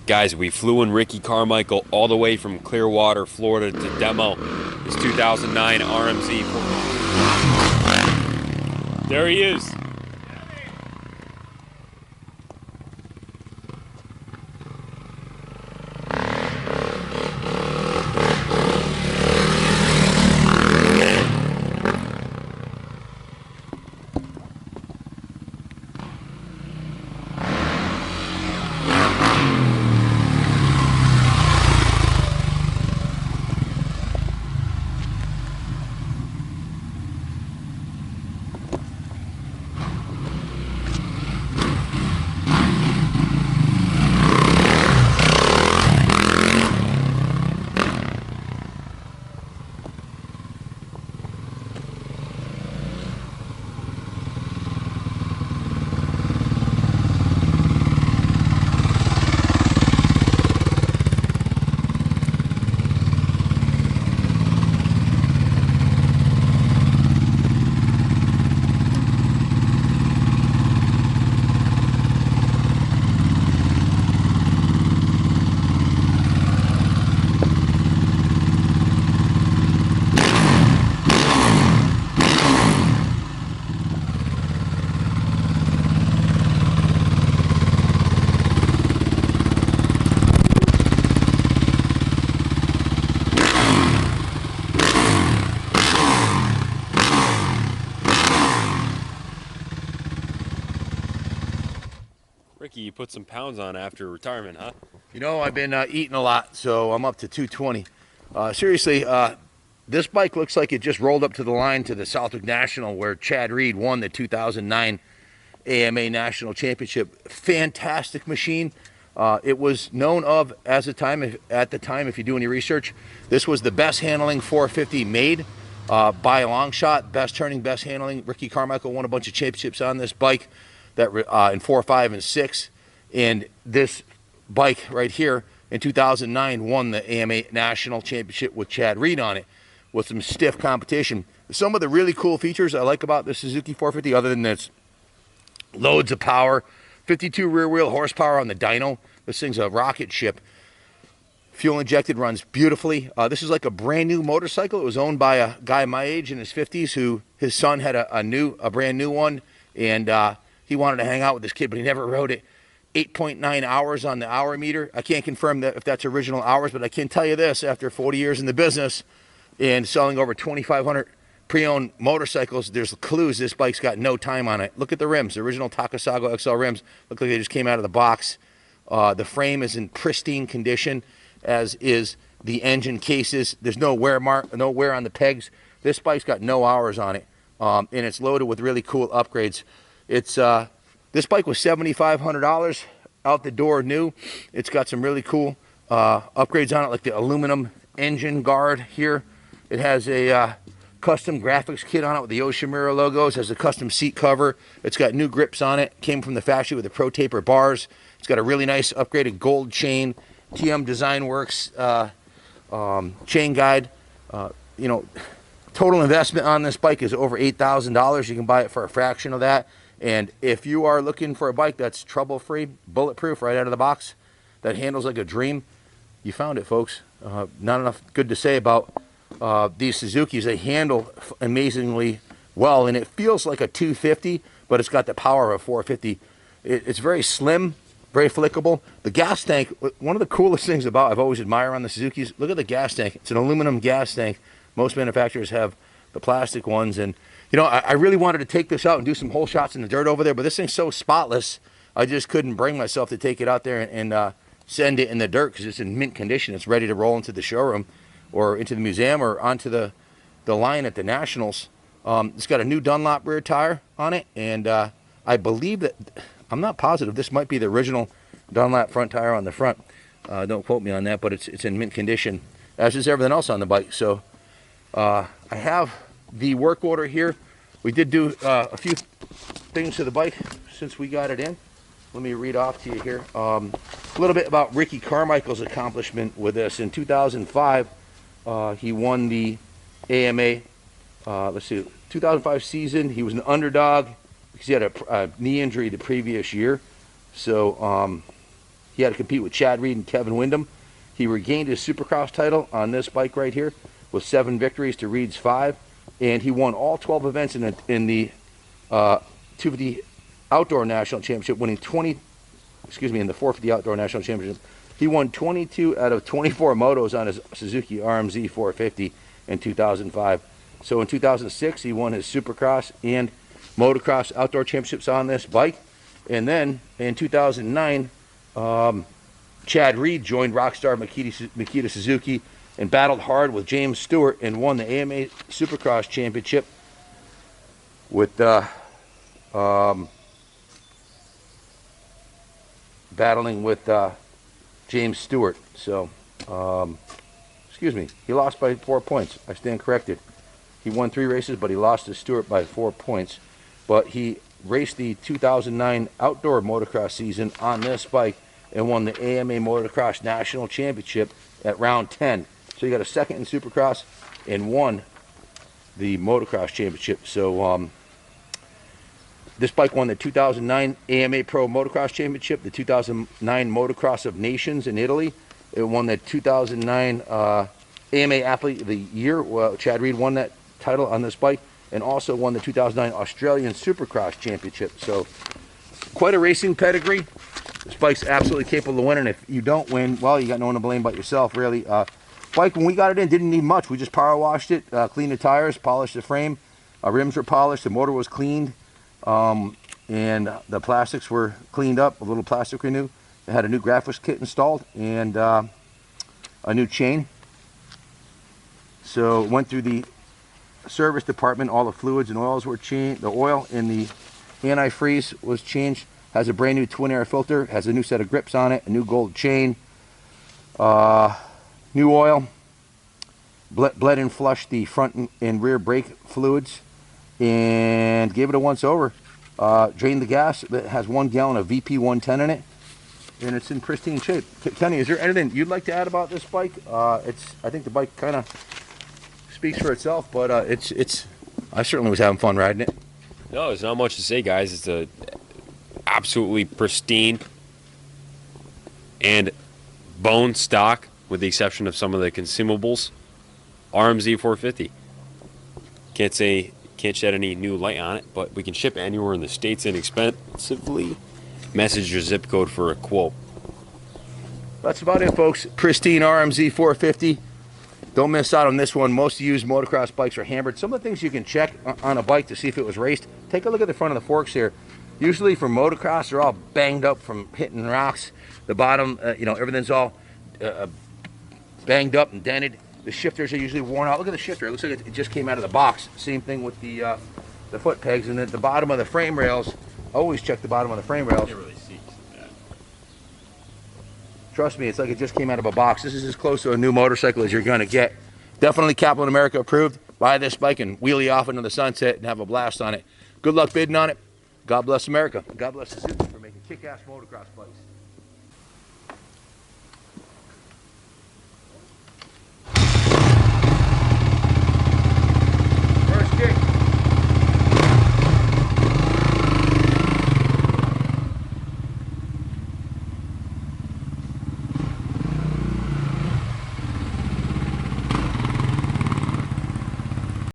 Guys, we flew in Ricky Carmichael all the way from Clearwater, Florida to demo his 2009 RMZ. There he is. Ricky, you put some pounds on after retirement, huh? You know, I've been eating a lot, so I'm up to 220. Seriously, this bike looks like it just rolled up to the line to the Southwick National where Chad Reed won the 2009 AMA National Championship. Fantastic machine. It was known of at the time, if you do any research, this was the best handling 450 made by a long shot. Best turning, best handling. Ricky Carmichael won a bunch of championships on this bike that in 4, 5, and 6. And this bike right here in 2009 won the AMA National Championship with Chad Reed on it with some stiff competition. Some of the really cool features I like about the Suzuki 450, other than this, loads of power, 52 rear wheel horsepower on the dyno. This thing's a rocket ship. Fuel injected, runs beautifully. This is like a brand new motorcycle. It was owned by a guy my age in his 50s who his son had a brand new one, and he wanted to hang out with this kid, but he never rode it. 8.9 hours on the hour meter. I can't confirm that if that's original hours, but I can tell you this, after 40 years in the business and selling over 2,500 pre-owned motorcycles, there's clues this bike's got no time on it. Look at the rims. The original Takasago XL rims look like they just came out of the box. The frame is in pristine condition, as is the engine cases. There's no wear on the pegs. This bike's got no hours on it, and it's loaded with really cool upgrades. This bike was $7,500 out the door new. It's got some really cool upgrades on it, like the aluminum engine guard here. It has a custom graphics kit on it with the Yoshimura logos. It has a custom seat cover. It's got new grips on it. Came from the factory with the Pro Taper bars. It's got a really nice upgraded gold chain. TM Design Works chain guide. You know, total investment on this bike is over $8,000. You can buy it for a fraction of that. And if you are looking for a bike that's trouble-free, bulletproof, right out of the box, that handles like a dream, you found it, folks. Not enough good to say about these Suzukis. They handle amazingly well, and it feels like a 250, but it's got the power of a 450. It's very slim, very flickable. The gas tank, one of the coolest things I've always admired on the Suzukis, look at the gas tank. It's an aluminum gas tank. Most manufacturers have the plastic ones, and you know, I really wanted to take this out and do some hole shots in the dirt over there, but this thing's so spotless, I just couldn't bring myself to take it out there and send it in the dirt because it's in mint condition. It's ready to roll into the showroom or into the museum or onto the line at the Nationals. It's got a new Dunlop rear tire on it, and I believe that, I'm not positive, this might be the original Dunlop front tire on the front. Don't quote me on that, but it's in mint condition, as is everything else on the bike. So I have the work order here. We did do a few things to the bike since we got it in. Let me read off to you here. A little bit about Ricky Carmichael's accomplishment with this. In 2005, he won the AMA, 2005 season. He was an underdog because he had a knee injury the previous year. So He had to compete with Chad Reed and Kevin Windham. He regained his Supercross title on this bike right here with 7 victories to Reed's 5, and he won all 12 events in the 250 Outdoor National Championship, winning in the 450 Outdoor National Championship. He won 22 out of 24 motos on his Suzuki RMZ450 in 2005. So in 2006, he won his Supercross and Motocross Outdoor Championships on this bike. And then in 2009, Chad Reed joined Rockstar Makita Suzuki and battled hard with James Stewart and won the AMA Supercross Championship with battling with James Stewart. So, excuse me, he lost by 4 points. I stand corrected. He won 3 races, but he lost to Stewart by 4 points. But he raced the 2009 outdoor motocross season on this bike and won the AMA Motocross National Championship at round 10. So he got a second in Supercross and won the motocross championship. So this bike won the 2009 AMA Pro Motocross Championship, the 2009 Motocross of Nations in Italy. It won the 2009 AMA Athlete of the Year. Well, Chad Reed won that title on this bike, and also won the 2009 Australian Supercross Championship. So quite a racing pedigree. This bike's absolutely capable of winning. If you don't win, well, you got no one to blame but yourself, really. Bike, when we got it in, didn't need much. We just power washed it, cleaned the tires, polished the frame. Our rims were polished, the motor was cleaned, and the plastics were cleaned up, a little plastic renew. It had a new graphics kit installed and a new chain. So it went through the service department. All the fluids and oils were changed. The oil in the antifreeze was changed. Has a brand new twin air filter, has a new set of grips on it, a new gold chain, new oil, bled and flushed the front and rear brake fluids, and gave it a once over. Drained the gas. It has 1 gallon of VP 110 in it, and it's in pristine shape. Kenny, is there anything you'd like to add about this bike? I think the bike kind of speaks for itself, but I certainly was having fun riding it. No, there's not much to say, guys. It's a absolutely pristine and bone stock, with the exception of some of the consumables, RMZ450. Can't shed any new light on it, but we can ship anywhere in the States inexpensively. Message your zip code for a quote. That's about it, folks. Pristine RMZ450. Don't miss out on this one. Most used motocross bikes are hammered. Some of the things you can check on a bike to see if it was raced. Take a look at the front of the forks here. Usually for motocross, they're all banged up from hitting rocks. The bottom, everything's all banged up and dented. The shifters are usually worn out. Look at the shifter. It looks like it just came out of the box. Same thing with the foot pegs. And at the bottom of the frame rails, always check the bottom of the frame rails. You can't really see that. Trust me, it's like it just came out of a box. This is as close to a new motorcycle as you're going to get. Definitely Kaplan America approved. Buy this bike and wheelie off into the sunset and have a blast on it. Good luck bidding on it. God bless America. God bless Suzuki for making kick-ass motocross bikes.